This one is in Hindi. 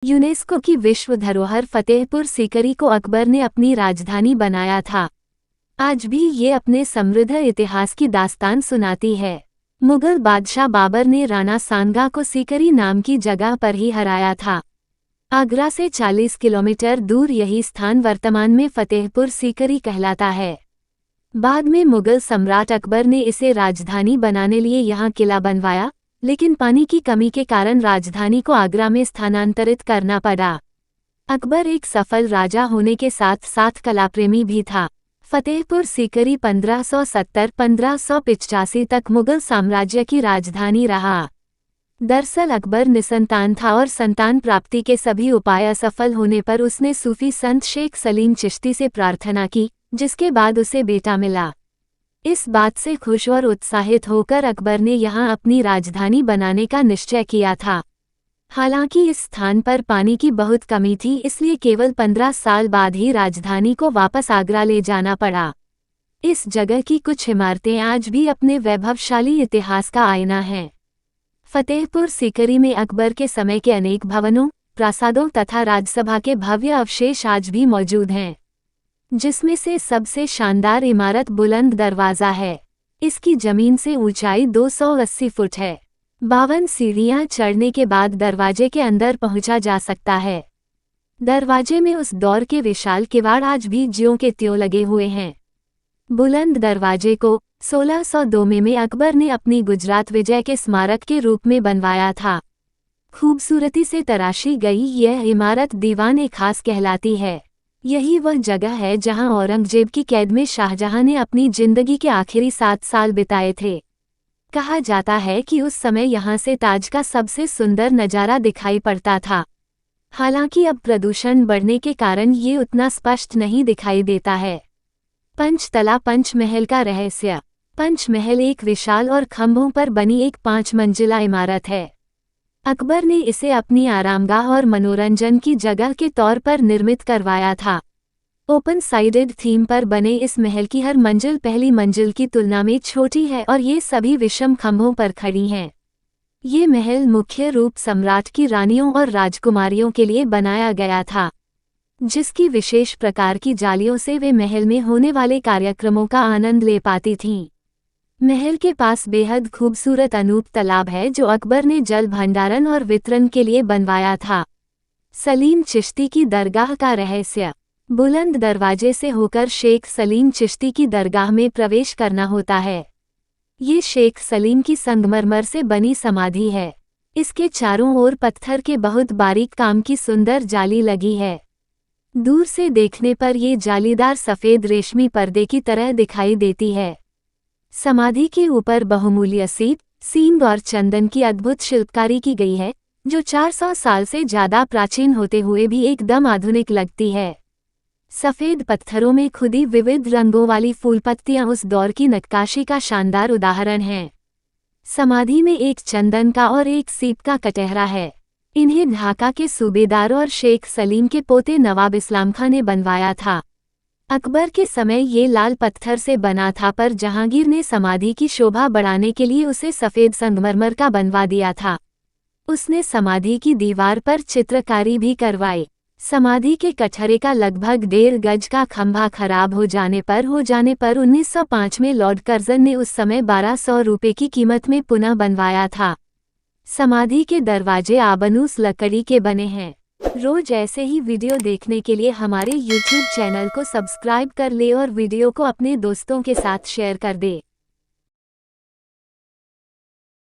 यूनेस्को की विश्व धरोहर फतेहपुर सीकरी को अकबर ने अपनी राजधानी बनाया था। आज भी ये अपने समृद्ध इतिहास की दास्तान सुनाती है। मुगल बादशाह बाबर ने राणा सांगा को सीकरी नाम की जगह पर ही हराया था। आगरा से 40 किलोमीटर दूर यही स्थान वर्तमान में फतेहपुर सीकरी कहलाता है। बाद में मुगल सम्राट अकबर ने इसे राजधानी बनाने लिए यहाँ किला बनवाया, लेकिन पानी की कमी के कारण राजधानी को आगरा में स्थानांतरित करना पड़ा। अकबर एक सफल राजा होने के साथ साथ कलाप्रेमी भी था। फतेहपुर सीकरी 1570-1585 तक मुगल साम्राज्य की राजधानी रहा। दरअसल अकबर निसंतान था और संतान प्राप्ति के सभी उपाय असफल होने पर उसने सूफी संत शेख सलीम चिश्ती से प्रार्थना की, जिसके बाद उसे बेटा मिला। इस बात से खुश और उत्साहित होकर अकबर ने यहाँ अपनी राजधानी बनाने का निश्चय किया था। हालांकि इस स्थान पर पानी की बहुत कमी थी, इसलिए केवल 15 साल बाद ही राजधानी को वापस आगरा ले जाना पड़ा। इस जगह की कुछ इमारतें आज भी अपने वैभवशाली इतिहास का आईना हैं। फतेहपुर सीकरी में अकबर के समय के अनेक भवनों, प्रासादों तथा राजसभा के भव्य अवशेष आज भी मौजूद हैं, जिसमें से सबसे शानदार इमारत बुलंद दरवाज़ा है। इसकी जमीन से ऊंचाई 280 फुट है। 52 सीढ़ियां चढ़ने के बाद दरवाजे के अंदर पहुंचा जा सकता है। दरवाजे में उस दौर के विशाल किवाड़ आज भी ज्यों के त्यों लगे हुए हैं। बुलंद दरवाजे को 1602 में अकबर ने अपनी गुजरात विजय के स्मारक के रूप में बनवाया था। खूबसूरती से तराशी गई यह इमारत दीवान-ए-खास कहलाती है। यही वह जगह है जहां औरंगजेब की कैद में शाहजहां ने अपनी जिंदगी के आखिरी 7 साल बिताए थे। कहा जाता है कि उस समय यहां से ताज का सबसे सुंदर नज़ारा दिखाई पड़ता था। हालांकि अब प्रदूषण बढ़ने के कारण ये उतना स्पष्ट नहीं दिखाई देता है। पंचतला पंचमहल का रहस्य। पंचमहल एक विशाल और खंभों पर बनी एक 5 मंजिला इमारत है। अकबर ने इसे अपनी आरामगाह और मनोरंजन की जगह के तौर पर निर्मित करवाया था। ओपन साइडेड थीम पर बने इस महल की हर मंजिल पहली मंजिल की तुलना में छोटी है और ये सभी विषम खंभों पर खड़ी हैं। ये महल मुख्य रूप सम्राट की रानियों और राजकुमारियों के लिए बनाया गया था, जिसकी विशेष प्रकार की जालियों से वे महल में होने वाले कार्यक्रमों का आनंद ले पाती थीं। महल के पास बेहद खूबसूरत अनूप तालाब है, जो अकबर ने जल भंडारण और वितरण के लिए बनवाया था। सलीम चिश्ती की दरगाह का रहस्य। बुलंद दरवाजे से होकर शेख सलीम चिश्ती की दरगाह में प्रवेश करना होता है। ये शेख सलीम की संगमरमर से बनी समाधि है। इसके चारों ओर पत्थर के बहुत बारीक काम की सुंदर जाली लगी है। दूर से देखने पर ये जालीदार सफ़ेद रेशमी पर्दे की तरह दिखाई देती है। समाधि के ऊपर बहुमूल्य सींग और चंदन की अद्भुत शिल्पकारी की गई है, जो 400 साल से ज़्यादा प्राचीन होते हुए भी एकदम आधुनिक लगती है। सफ़ेद पत्थरों में खुदी विविध रंगों वाली फूल पत्तियां उस दौर की नक्काशी का शानदार उदाहरण हैं। समाधि में एक चंदन का और एक सीप का कटहरा है। इन्हें ढाका के सूबेदार और शेख सलीम के पोते नवाब इस्लाम खां ने बनवाया था। अकबर के समय ये लाल पत्थर से बना था, पर जहांगीर ने समाधि की शोभा बढ़ाने के लिए उसे सफ़ेद संगमरमर का बनवा दिया था। उसने समाधि की दीवार पर चित्रकारी भी करवाई। समाधि के कटहरे का लगभग 1.5 गज का खंभा खराब हो जाने पर 1905 में लॉर्ड कर्जन ने उस समय 1200 रुपये की कीमत में पुनः बनवाया था। समाधि के दरवाजे आबनूस लकड़ी के बने हैं। रोज ऐसे ही वीडियो देखने के लिए हमारे YouTube चैनल को सब्सक्राइब कर ले और वीडियो को अपने दोस्तों के साथ शेयर कर दे।